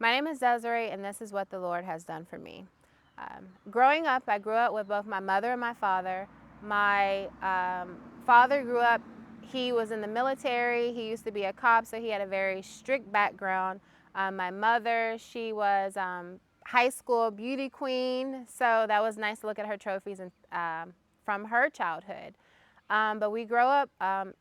My name is Desiree, and this is what the Lord has done for me. Growing up, I grew up with both my mother and my father. My father grew up, he was in the military, he used to be a cop, so he had a very strict background. My mother, she was high school beauty queen, so that was nice to look at her trophies and from her childhood. But we grow up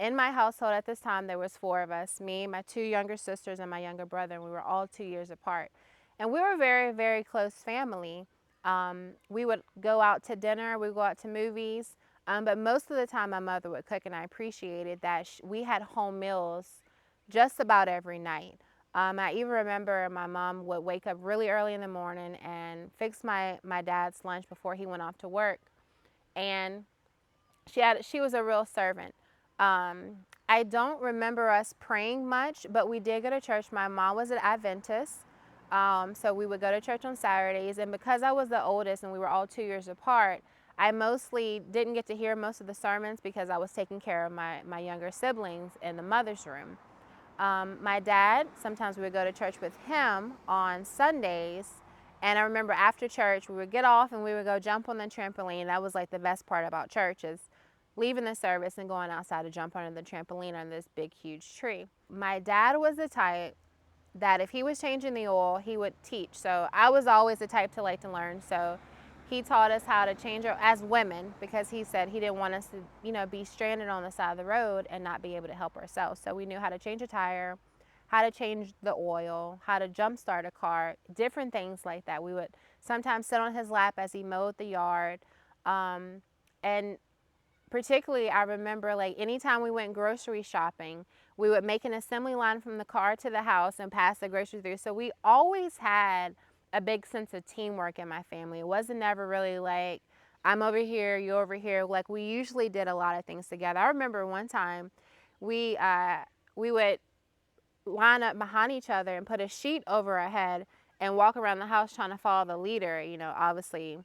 in my household at this time. There was four of us, me, my two younger sisters, and my younger brother, and we were all 2 years apart. And we were a very, very close family. We would go out to dinner, we would go out to movies, but most of the time my mother would cook, and I appreciated that. We had home meals just about every night. I even remember my mom would wake up really early in the morning and fix my dad's lunch before he went off to work. And she was a real servant. I don't remember us praying much, but we did go to church. My mom was an Adventist, so we would go to church on Saturdays. And because I was the oldest and we were all 2 years apart, I mostly didn't get to hear most of the sermons because I was taking care of my younger siblings in the mother's room. My dad, sometimes we would go to church with him on Sundays. And I remember after church, we would get off and we would go jump on the trampoline. That was like the best part about church, is leaving the service and going outside to jump under the trampoline under this big, huge tree. My dad was the type that if he was changing the oil, he would teach. So I was always the type to like to learn. So he taught us how to change our, as women, because he said he didn't want us to, be stranded on the side of the road and not be able to help ourselves. So we knew how to change a tire, how to change the oil, how to jump start a car, different things like that. We would sometimes sit on his lap as he mowed the yard. And particularly, I remember like anytime we went grocery shopping, we would make an assembly line from the car to the house and pass the groceries through. So we always had a big sense of teamwork in my family. It wasn't never really like, I'm over here, you're over here. Like, we usually did a lot of things together. I remember one time we we would line up behind each other and put a sheet over our head and walk around the house trying to follow the leader. Obviously,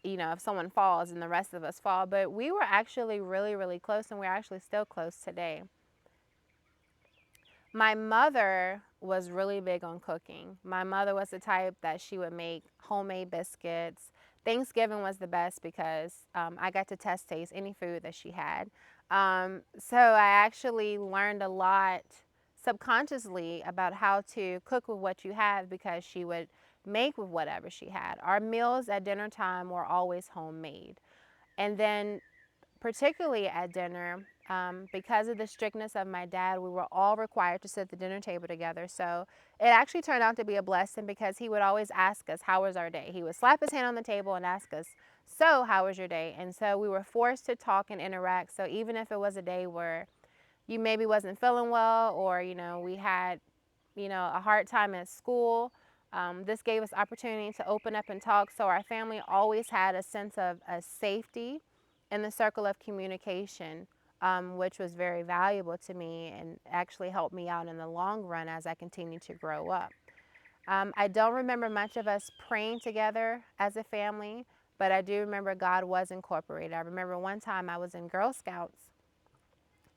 if someone falls and the rest of us fall. But we were actually really, really close, and we're actually still close today. My mother was really big on cooking. My mother was the type that she would make homemade biscuits. Thanksgiving was the best because I got to taste any food that she had. So I actually learned a lot subconsciously about how to cook with what you have, because she would make with whatever she had. Our meals at dinner time were always homemade. And then particularly at dinner, because of the strictness of my dad, we were all required to sit at the dinner table together. So it actually turned out to be a blessing, because he would always ask us, how was our day? He would slap his hand on the table and ask us, so how was your day? And so we were forced to talk and interact. So even if it was a day where you maybe wasn't feeling well, or, we had, a hard time at school, this gave us opportunity to open up and talk. So our family always had a sense of a safety in the circle of communication, which was very valuable to me and actually helped me out in the long run as I continued to grow up. I don't remember much of us praying together as a family, but I do remember God was incorporated. I remember one time I was in Girl Scouts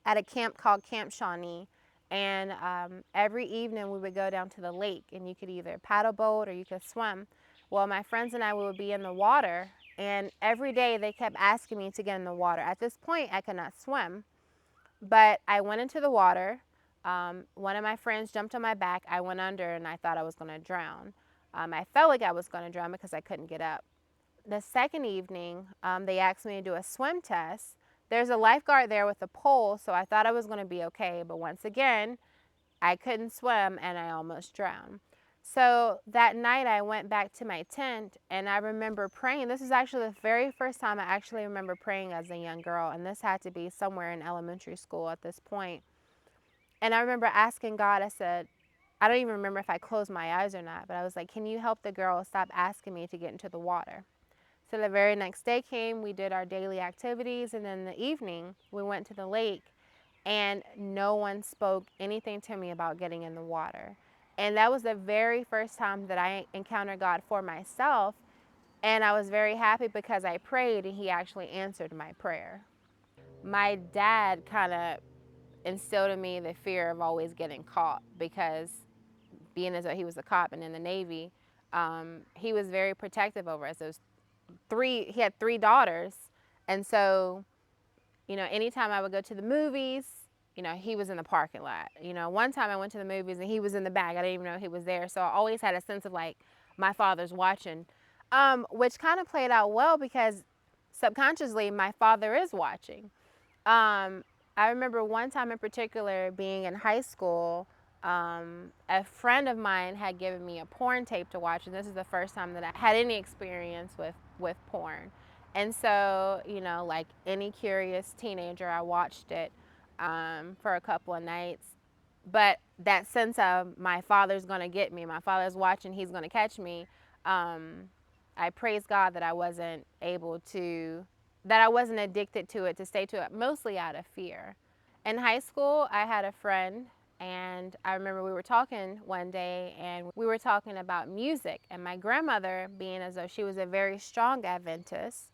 at a camp called Camp Shawnee. And every evening we would go down to the lake, and you could either paddle boat or you could swim. Well, my friends and I would be in the water, and every day they kept asking me to get in the water. At this point, I could not swim, but I went into the water. One of my friends jumped on my back. I went under, and I thought I was going to drown. I felt like I was going to drown because I couldn't get up. The second evening, they asked me to do a swim test. There's a lifeguard there with a pole, so I thought I was going to be okay. But once again, I couldn't swim and I almost drowned. So that night I went back to my tent, and I remember praying. This is actually the very first time I actually remember praying as a young girl, and this had to be somewhere in elementary school at this point. And I remember asking God, I said, I don't even remember if I closed my eyes or not, but I was like, can you help the girl stop asking me to get into the water? So the very next day came, we did our daily activities, and then in the evening, we went to the lake, and no one spoke anything to me about getting in the water. And that was the very first time that I encountered God for myself, and I was very happy because I prayed, and He actually answered my prayer. My dad kind of instilled in me the fear of always getting caught, because being as though he was a cop and in the Navy, he was very protective over us. He had 3 daughters. And so, anytime I would go to the movies, he was in the parking lot. One time I went to the movies and he was in the back. I didn't even know he was there. So I always had a sense of like, my father's watching, which kind of played out well because subconsciously my father is watching. I remember one time in particular being in high school. A friend of mine had given me a porn tape to watch, and this is the first time that I had any experience with porn. And so, like any curious teenager, I watched it for a couple of nights. But that sense of my father's going to get me, my father's watching, he's going to catch me. I praise God that I wasn't that I wasn't addicted to it, to stay to it, mostly out of fear. In high school, I had a friend, and I remember we were talking one day, and we were talking about music. And my grandmother, being as though she was a very strong Adventist,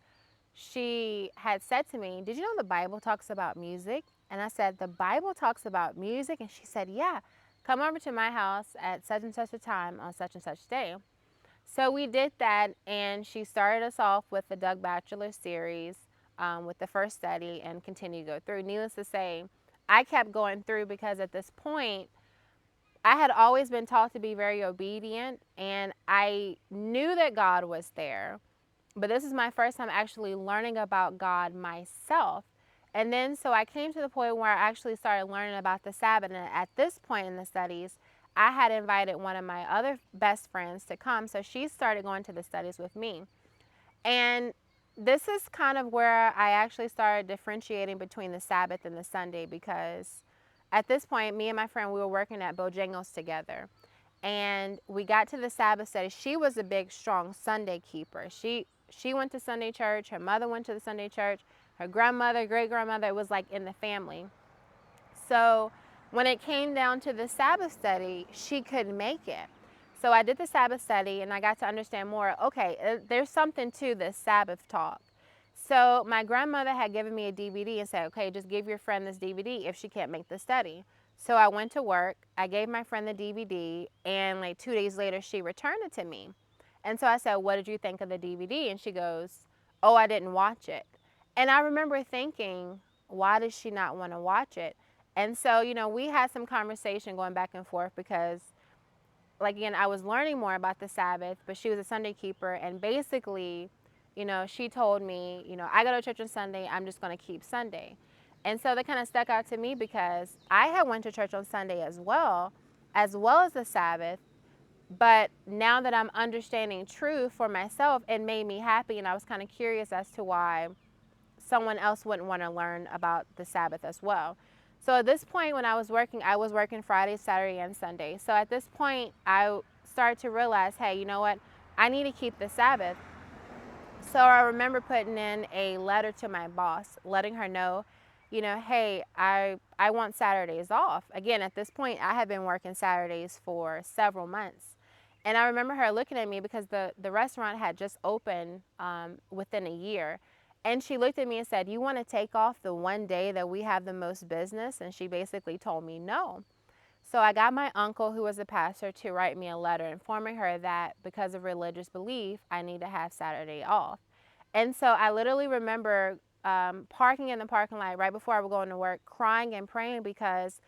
she had said to me, "Did you know the Bible talks about music?" And I said, "The Bible talks about music?" And she said, "Yeah, come over to my house at such and such a time on such and such day." So we did that, and she started us off with the Doug Batchelor series, with the first study, and continued to go through. Needless to say, I kept going through because at this point, I had always been taught to be very obedient, and I knew that God was there. But this is my first time actually learning about God myself. And then so I came to the point where I actually started learning about the Sabbath. And at this point in the studies, I had invited one of my other best friends to come. So she started going to the studies with me. And this is kind of where I actually started differentiating between the Sabbath and the Sunday, because at this point, me and my friend, we were working at Bojangles together. And we got to the Sabbath study. She was a big, strong Sunday keeper. She went to Sunday church. Her mother went to the Sunday church. Her grandmother, great grandmother, it was like in the family. So when it came down to the Sabbath study, she couldn't make it. So I did the Sabbath study, and I got to understand more. Okay, there's something to this Sabbath talk. So my grandmother had given me a DVD and said, "Okay, just give your friend this DVD if she can't make the study." So I went to work, I gave my friend the DVD, and like 2 days later, she returned it to me. And so I said, "What did you think of the DVD?" And she goes, "Oh, I didn't watch it." And I remember thinking, why does she not want to watch it? And so, we had some conversation going back and forth because, like, again, I was learning more about the Sabbath, but she was a Sunday keeper. And basically, she told me, I go to church on Sunday, I'm just going to keep Sunday. And so that kind of stuck out to me because I had went to church on Sunday as well as the Sabbath. But now that I'm understanding truth for myself, it made me happy. And I was kind of curious as to why someone else wouldn't want to learn about the Sabbath as well. So at this point, when I was working Friday, Saturday, and Sunday. So at this point, I started to realize, hey, you know what? I need to keep the Sabbath. So I remember putting in a letter to my boss, letting her know, hey, I want Saturdays off. Again, at this point, I had been working Saturdays for several months. And I remember her looking at me because the restaurant had just opened within a year. And she looked at me and said, "You want to take off the one day that we have the most business?" And she basically told me no. So I got my uncle, who was a pastor, to write me a letter informing her that because of religious belief, I need to have Saturday off. And so I literally remember parking in the parking lot right before I was going to work, crying and praying, because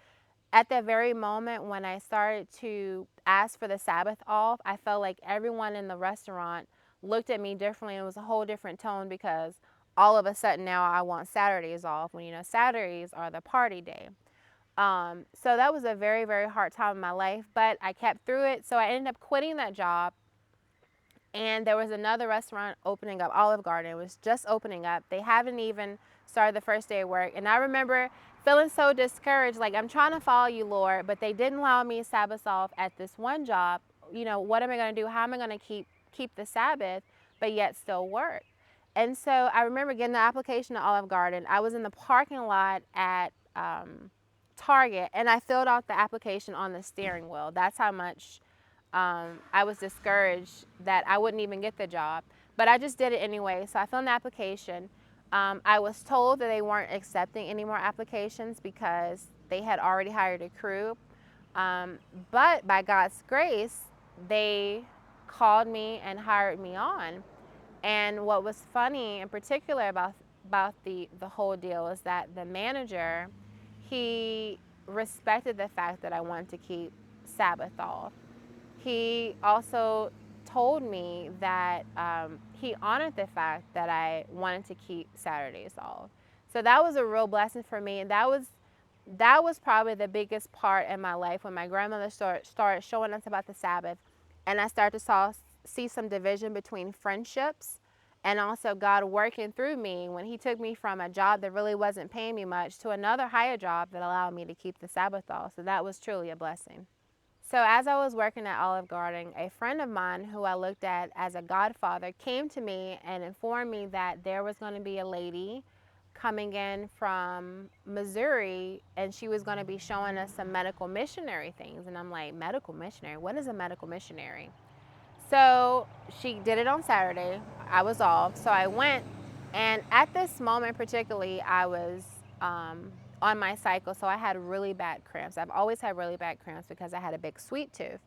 at that very moment when I started to ask for the Sabbath off, I felt like everyone in the restaurant looked at me differently. And it was a whole different tone because all of a sudden now I want Saturdays off when, Saturdays are the party day. So that was a very, very hard time in my life, but I kept through it. So I ended up quitting that job, and there was another restaurant opening up, Olive Garden. It was just opening up. They haven't even started the first day of work. And I remember feeling so discouraged, like, I'm trying to follow you, Lord, but they didn't allow me Sabbath off at this one job. What am I going to do? How am I going to keep the Sabbath, but yet still work? And so I remember getting the application to Olive Garden. I was in the parking lot at Target, and I filled out the application on the steering wheel. That's how much I was discouraged that I wouldn't even get the job. But I just did it anyway. So I filled in the application. I was told that they weren't accepting any more applications because they had already hired a crew. Um, but by God's grace, they called me and hired me on. And what was funny in particular about the whole deal is that the manager, he respected the fact that I wanted to keep Sabbath off. He also told me that he honored the fact that I wanted to keep Saturdays off. So that was a real blessing for me, and that was probably the biggest part in my life when my grandmother started showing us about the Sabbath, and I started to see some division between friendships, and also God working through me when He took me from a job that really wasn't paying me much to another higher job that allowed me to keep the Sabbath off. So that was truly a blessing. So, as I was working at Olive Garden, a friend of mine who I looked at as a godfather came to me and informed me that there was going to be a lady coming in from Missouri and she was going to be showing us some medical missionary things. And I'm like, medical missionary? What is a medical missionary? So, she did it on Saturday. I was off. So, I went. And at this moment, particularly, I was on my cycle. So, I had really bad cramps. I've always had really bad cramps because I had a big sweet tooth.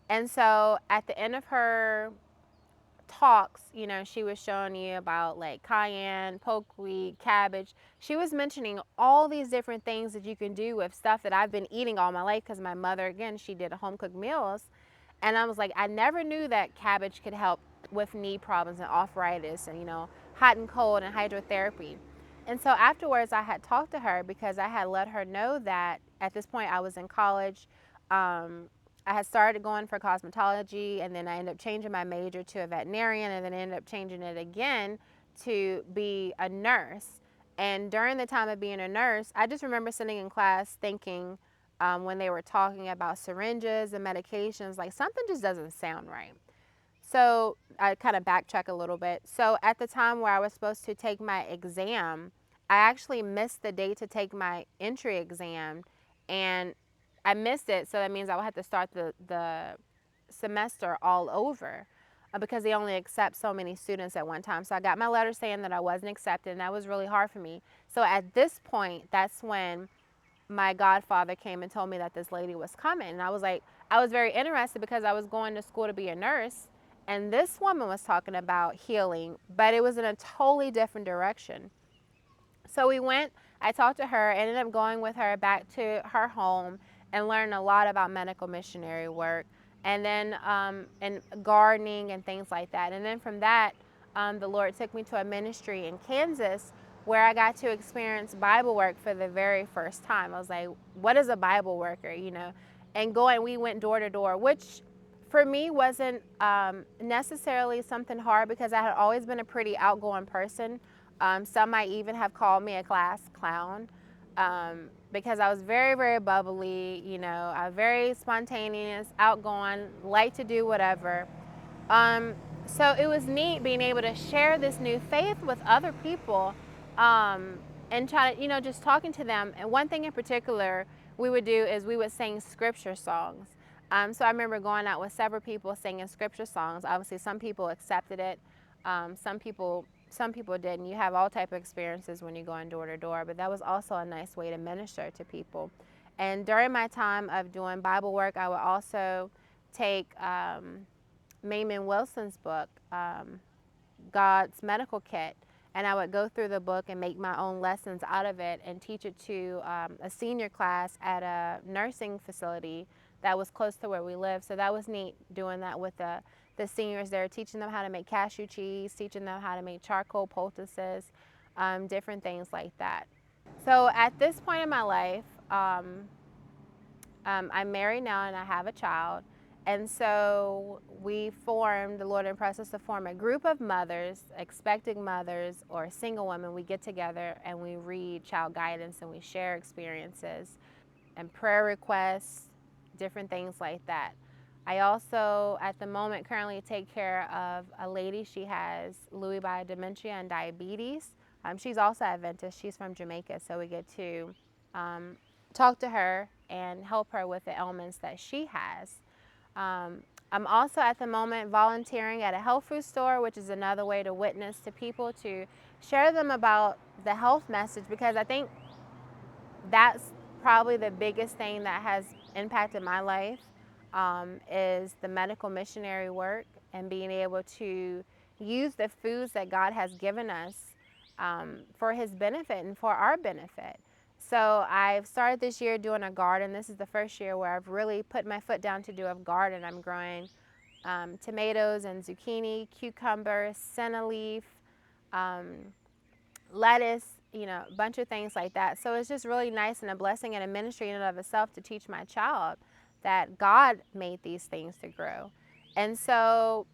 And so, at the end of her talks, she was showing you about like cayenne, pokeweed, cabbage. She was mentioning all these different things that you can do with stuff that I've been eating all my life because my mother, again, she did home cooked meals. And I was like, I never knew that cabbage could help with knee problems and arthritis and, hot and cold and hydrotherapy. And so afterwards, I had talked to her because I had let her know that at this point I was in college. I had started going for cosmetology, and then I ended up changing my major to a veterinarian, and then I ended up changing it again to be a nurse. And during the time of being a nurse, I just remember sitting in class thinking, when they were talking about syringes and medications, like something just doesn't sound right. So I kind of backtrack a little bit. So at the time where I was supposed to take my exam, I actually missed the date to take my entry exam, and I missed it. So that means I would have to start the semester all over because they only accept so many students at one time. So I got my letter saying that I wasn't accepted, and that was really hard for me. So at this point, that's when my godfather came and told me that this lady was coming. And I was like, I was very interested because I was going to school to be a nurse. And this woman was talking about healing, but it was in a totally different direction. So we went, I talked to her, ended up going with her back to her home and learned a lot about medical missionary work and then and gardening and things like that. And then from that, the Lord took me to a ministry in Kansas where I got to experience Bible work for the very first time. I was like, what is a Bible worker, And we went door to door, which for me wasn't necessarily something hard because I had always been a pretty outgoing person. Some might even have called me a class clown because I was very, very bubbly, I was very spontaneous, outgoing, like to do whatever. Um, so it was neat being able to share this new faith with other people um, and try to, just talking to them. And one thing in particular we would do is we would sing scripture songs. So I remember going out with several people singing scripture songs. Obviously, some people accepted it. Some people didn't. You have all type of experiences when you're going door to door, but that was also a nice way to minister to people. And during my time of doing Bible work, I would also take Maimon Wilson's book, God's Medical Kit, and I would go through the book and make my own lessons out of it and teach it to a senior class at a nursing facility that was close to where we live. So that was neat doing that with the seniors there, teaching them how to make cashew cheese, teaching them how to make charcoal poultices, different things like that. So at this point in my life, I'm married now and I have a child. And so the Lord impressed us to form a group of mothers, expecting mothers or single women. We get together and we read child guidance and we share experiences and prayer requests, different things like that. I also, at the moment, currently take care of a lady. She has Lewy body dementia and diabetes. She's also Adventist. She's from Jamaica, so we get to um, talk to her and help her with the ailments that she has. I'm also at the moment volunteering at a health food store, which is another way to witness to people, to share them about the health message, because I think that's probably the biggest thing that has impacted my life is the medical missionary work and being able to use the foods that God has given us for His benefit and for our benefit. So I've started this year doing a garden. This is the first year where I've really put my foot down to do a garden. I'm growing tomatoes and zucchini, cucumbers, senna leaf, um, lettuce, a bunch of things like that. So it's just really nice and a blessing and a ministry in and of itself to teach my child that God made these things to grow. And so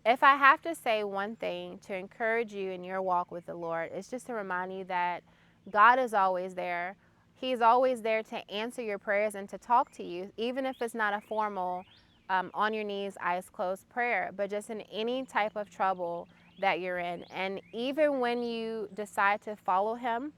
if I have to say one thing to encourage you in your walk with the Lord, it's just to remind you that God is always there. He's always there to answer your prayers and to talk to you, even if it's not a formal, on your knees, eyes closed prayer, but just in any type of trouble that you're in. And even when you decide to follow Him,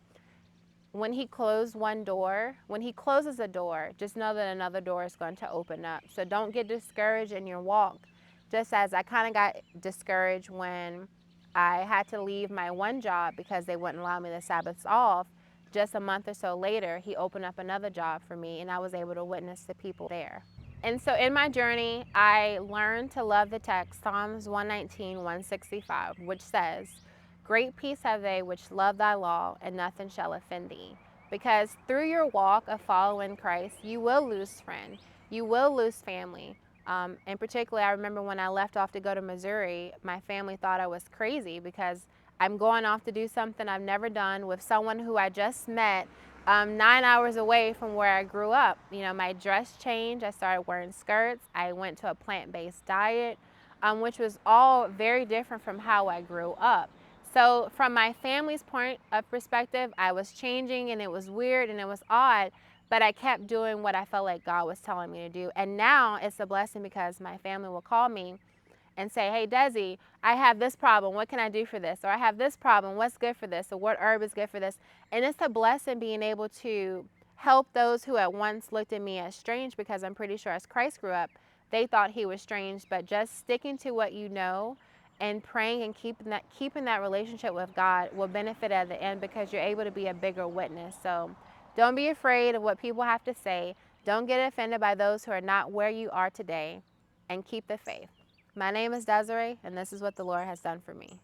when when he closes a door, just know that another door is going to open up. So don't get discouraged in your walk. Just as I kind of got discouraged when I had to leave my one job because they wouldn't allow me the Sabbaths off, just a month or so later, he opened up another job for me and I was able to witness the people there. And so in my journey, I learned to love the text, Psalms 119, 165, which says, "Great peace have they which love thy law, and nothing shall offend thee." Because through your walk of following Christ, you will lose friends, you will lose family. In particular, I remember when I left off to go to Missouri, my family thought I was crazy because I'm going off to do something I've never done with someone who I just met 9 hours away from where I grew up. My dress changed. I started wearing skirts. I went to a plant-based diet, which was all very different from how I grew up. So from my family's point of perspective, I was changing and it was weird and it was odd, but I kept doing what I felt like God was telling me to do. And now it's a blessing because my family will call me and say, "Hey, Desi, I have this problem. What can I do for this?" Or "I have this problem. What's good for this?" Or "What herb is good for this?" And it's a blessing being able to help those who at once looked at me as strange, because I'm pretty sure as Christ grew up, they thought He was strange. But just sticking to what you know and praying and keeping that relationship with God will benefit at the end, because you're able to be a bigger witness. So don't be afraid of what people have to say. Don't get offended by those who are not where you are today, and keep the faith. My name is Desiree, and this is what the Lord has done for me.